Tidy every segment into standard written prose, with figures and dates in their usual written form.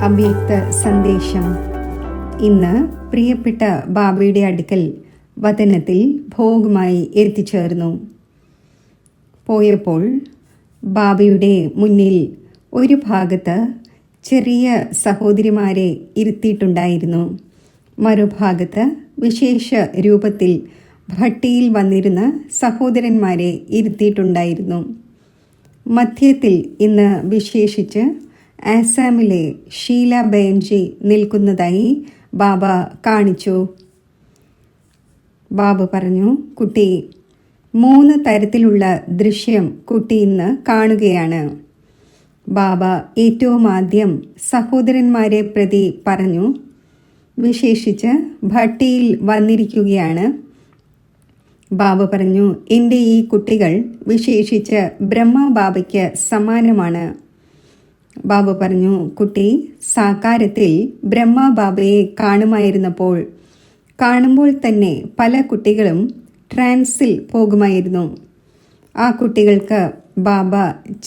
അവ്യക്ത സന്ദേശം. ഇന്ന് പ്രിയപ്പെട്ട ബാബയുടെ അടുക്കൽ വതനത്തിൽ ഭോഗമായി എത്തിച്ചേർന്നു. പോയപ്പോൾ ബാബയുടെ മുന്നിൽ ഒരു ഭാഗത്ത് ചെറിയ സഹോദരിമാരെ ഇരുത്തിയിട്ടുണ്ടായിരുന്നു. മറുഭാഗത്ത് വിശേഷ രൂപത്തിൽ ഭട്ടിയിൽ വന്നിരുന്ന സഹോദരന്മാരെ ഇരുത്തിയിട്ടുണ്ടായിരുന്നു. മധ്യത്തിൽ ഇന്ന് വിശേഷിച്ച് ആസാമിലെ ഷീല ബെൻജി നിൽക്കുന്നതായി ബാബ കാണിച്ചു. ബാബ പറഞ്ഞു, കുട്ടി, 3 തരത്തിലുള്ള ദൃശ്യം കുട്ടി ഇന്ന് കാണുകയാണ്. ബാബ ഏറ്റവും ആദ്യം സഹോദരന്മാരെ പ്രതി പറഞ്ഞു, വിശേഷിച്ച് ഭട്ടിയിൽ വന്നിരിക്കുകയാണ്. ബാബ പറഞ്ഞു, എൻ്റെ ഈ കുട്ടികൾ വിശേഷിച്ച് ബ്രഹ്മബാബയ്ക്ക് സമാനമാണ്. ബാബ പറഞ്ഞു, കുട്ടി, സാകാരത്തിൽ ബ്രഹ്മബാബയെ കാണുമ്പോൾ തന്നെ പല കുട്ടികളും ട്രാൻസിൽ പോകുമായിരുന്നു. ആ കുട്ടികൾക്ക് ബാബ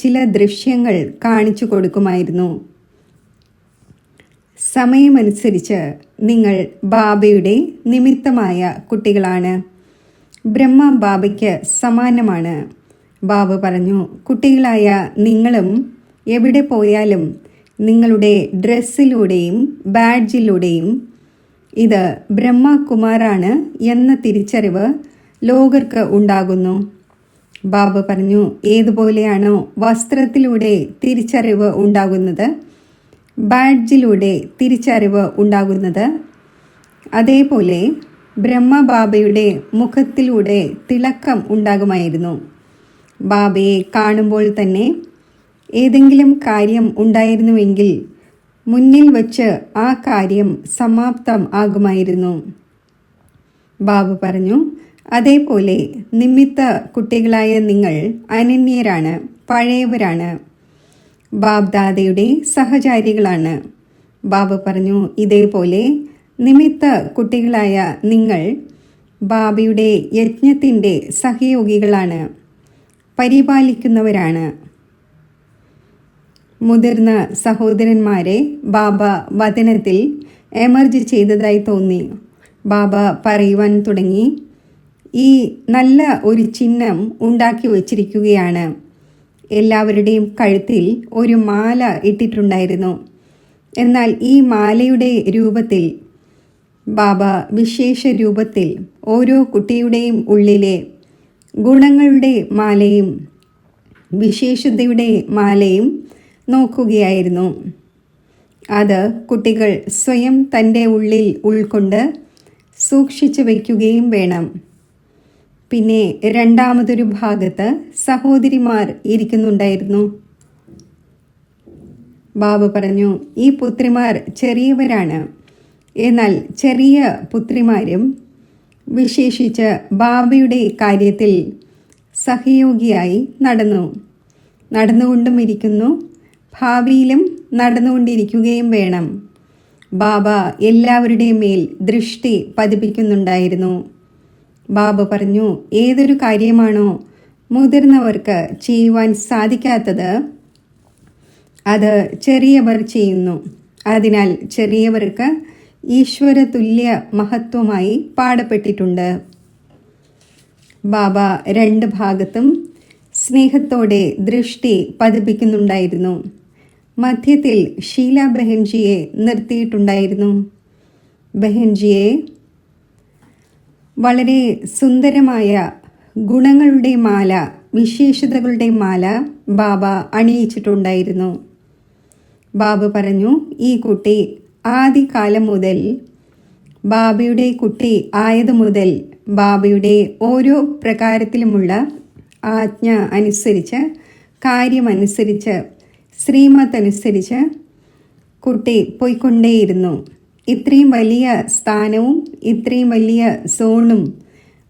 ചില ദൃശ്യങ്ങൾ കാണിച്ചു കൊടുക്കുമായിരുന്നു. സമയമനുസരിച്ച് നിങ്ങൾ ബാബയുടെ നിമിത്തമായ കുട്ടികളാണ്. ബ്രഹ്മബാബയ്ക്ക് സമാനമാണ്. ബാബ പറഞ്ഞു, കുട്ടികളായ നിങ്ങളും എവിടെ പോയാലും നിങ്ങളുടെ ഡ്രസ്സിലൂടെയും ബാഡ്ജിലൂടെയും ഇത് ബ്രഹ്മകുമാറാണ് എന്ന തിരിച്ചറിവ് ലോകർക്ക് ഉണ്ടാകുന്നു. ബാബ പറഞ്ഞു, ഏതുപോലെയാണോ വസ്ത്രത്തിലൂടെ തിരിച്ചറിവ് ഉണ്ടാകുന്നത്, ബാഡ്ജിലൂടെ തിരിച്ചറിവ് ഉണ്ടാകുന്നത്, അതേപോലെ ബ്രഹ്മബാബയുടെ മുഖത്തിലൂടെ തിളക്കം ഉണ്ടാകുമായിരുന്നു. ബാബയെ കാണുമ്പോൾ തന്നെ ഏതെങ്കിലും കാര്യം ഉണ്ടായിരുന്നുവെങ്കിൽ മുന്നിൽ വച്ച് ആ കാര്യം സമാപ്തം ആകുമായിരുന്നു. ബാബ പറഞ്ഞു, അതേപോലെ നിമിത്ത കുട്ടികളായ നിങ്ങൾ അനന്യരാണ്, പഴയവരാണ്, ബാബ്ദാദയുടെ സഹചാരികളാണ്. ബാബ പറഞ്ഞു, ഇതേപോലെ നിമിത്ത കുട്ടികളായ നിങ്ങൾ ബാബയുടെ യജ്ഞത്തിൻ്റെ സഹയോഗികളാണ്, പരിപാലിക്കുന്നവരാണ്. മുതിർന്ന സഹോദരന്മാരെ ബാബ വതനത്തിൽ എമർജ് ചെയ്തതായി തോന്നി. ബാബ പറയുവാൻ തുടങ്ങി, ഈ നല്ല ഒരു ചിഹ്നം ഉണ്ടാക്കി വച്ചിരിക്കുകയാണ്. എല്ലാവരുടെയും കഴുത്തിൽ ഒരു മാല ഇട്ടിട്ടുണ്ടായിരുന്നു. എന്നാൽ ഈ മാലയുടെ രൂപത്തിൽ ബാബ വിശേഷ രൂപത്തിൽ ഓരോ കുട്ടിയുടെയും ഉള്ളിലെ ഗുണങ്ങളുടെ മാലയും വിശേഷതയുടെ മാലയും നോക്കുകയായിരുന്നു. അത് കുട്ടികൾ സ്വയം തൻ്റെ ഉള്ളിൽ ഉൾക്കൊണ്ട് സൂക്ഷിച്ചു വയ്ക്കുകയും വേണം. പിന്നെ രണ്ടാമതൊരു ഭാഗത്ത് സഹോദരിമാർ ഇരിക്കുന്നുണ്ടായിരുന്നു. ബാബ പറഞ്ഞു, ഈ പുത്രിമാർ ചെറിയവരാണ്. എന്നാൽ ചെറിയ പുത്രിമാരും വിശേഷിച്ച് ബാബയുടെ കാര്യത്തിൽ സഹയോഗിയായി നടന്നുകൊണ്ടും ഇരിക്കുന്നു, ഭാവിയിലും നടന്നുകൊണ്ടിരിക്കുകയും വേണം. ബാബ എല്ലാവരുടെയും മേൽ ദൃഷ്ടി പതിപ്പിക്കുന്നുണ്ടായിരുന്നു. ബാബ പറഞ്ഞു, ഏതൊരു കാര്യമാണോ മുതിർന്നവർക്ക് ചെയ്യുവാൻ സാധിക്കാത്തത് അത് ചെറിയവർ ചെയ്യുന്നു. അതിനാൽ ചെറിയവർക്ക് ഈശ്വര തുല്യ മഹത്വമായി പാടപ്പെട്ടിട്ടുണ്ട്. ബാബ 2 ഭാഗത്തും സ്നേഹത്തോടെ ദൃഷ്ടി പതിപ്പിക്കുന്നുണ്ടായിരുന്നു. മധ്യത്തിൽ ഷീല ബെഹൻജിയെ നിർത്തിയിട്ടുണ്ടായിരുന്നു. ബെഹൻജിയെ വളരെ സുന്ദരമായ ഗുണങ്ങളുടെ മാല, വിശേഷതകളുടെ മാല ബാബ അണിയിച്ചിട്ടുണ്ടായിരുന്നു. ബാബ പറഞ്ഞു, ഈ കുട്ടി ആദികാലം മുതൽ ബാബയുടെ കുട്ടി ആയതു മുതൽ ബാബയുടെ ഓരോ പ്രകാരത്തിലുമുള്ള ആജ്ഞ അനുസരിച്ച്, കാര്യമനുസരിച്ച്, ശ്രീമത്ത് അനുസരിച്ച് കുട്ടി പോയിക്കൊണ്ടേയിരുന്നു. ഇത്രയും വലിയ സ്ഥാനവും ഇത്രയും വലിയ സോണും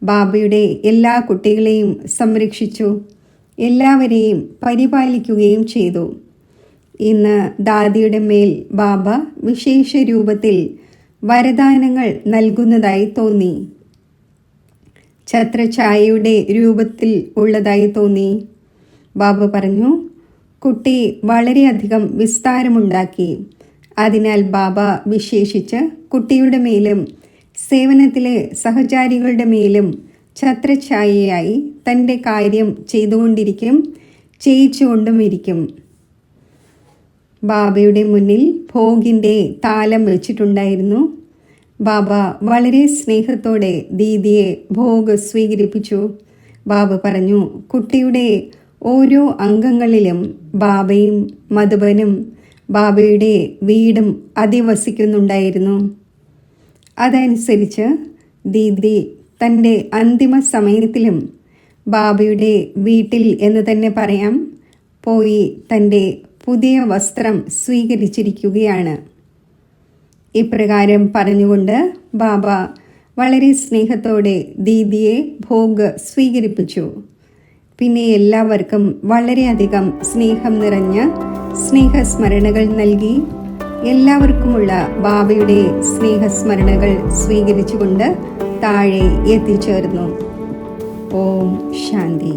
ബാബയുടെ എല്ലാ കുട്ടികളെയും സംരക്ഷിച്ചു, എല്ലാവരെയും പരിപാലിക്കുകയും ചെയ്തു. ഇന്ന് ദാദിയുടെ മേൽ ബാബ വിശേഷ രൂപത്തിൽ വരദാനങ്ങൾ നൽകുന്നതായി തോന്നി. ഛത്രഛായയുടെ രൂപത്തിൽ ഉള്ളതായി തോന്നി. ബാബ പറഞ്ഞു, കുട്ടി വളരെയധികം വിസ്താരമുണ്ടാക്കി. അതിനാൽ ബാബ വിശേഷിച്ച് കുട്ടിയുടെ മേലും സേവനത്തിലെ സഹചാരികളുടെ മേലും ഛത്രഛായയായി തൻ്റെ കാര്യം ചെയ്തുകൊണ്ടിരിക്കും, ചെയ്യിച്ചുകൊണ്ടും ഇരിക്കും. ബാബയുടെ മുന്നിൽ ഭോഗിൻ്റെ താലം വെച്ചിട്ടുണ്ടായിരുന്നു. ബാബ വളരെ സ്നേഹത്തോടെ ദീദിയെ ഭോഗ് സ്വീകരിപ്പിച്ചു. ബാബ പറഞ്ഞു, കുട്ടിയുടെ ഓരോ അംഗങ്ങളിലും ബാബയും മധുബനും ബാബയുടെ വീടും അധിവസിക്കുന്നുണ്ടായിരുന്നു. അതനുസരിച്ച് ദീദി തൻ്റെ അന്തിമ സമയത്തിലും ബാബയുടെ വീട്ടിൽ എന്ന് തന്നെ പറയാം പോയി തൻ്റെ പുതിയ വസ്ത്രം സ്വീകരിച്ചിരിക്കുകയാണ്. ഇപ്രകാരം പറഞ്ഞുകൊണ്ട് ബാബ വളരെ സ്നേഹത്തോടെ ദീദിയെ ഭോഗ് സ്വീകരിപ്പിച്ചു. പിന്നെ എല്ലാവർക്കും വളരെയധികം സ്നേഹം നിറഞ്ഞ സ്നേഹസ്മരണകൾ നൽകി. എല്ലാവർക്കുമുള്ള ബാബയുടെ സ്നേഹസ്മരണകൾ സ്വീകരിച്ചുകൊണ്ട് താഴെ എത്തിച്ചേർന്നു. ഓം ശാന്തി.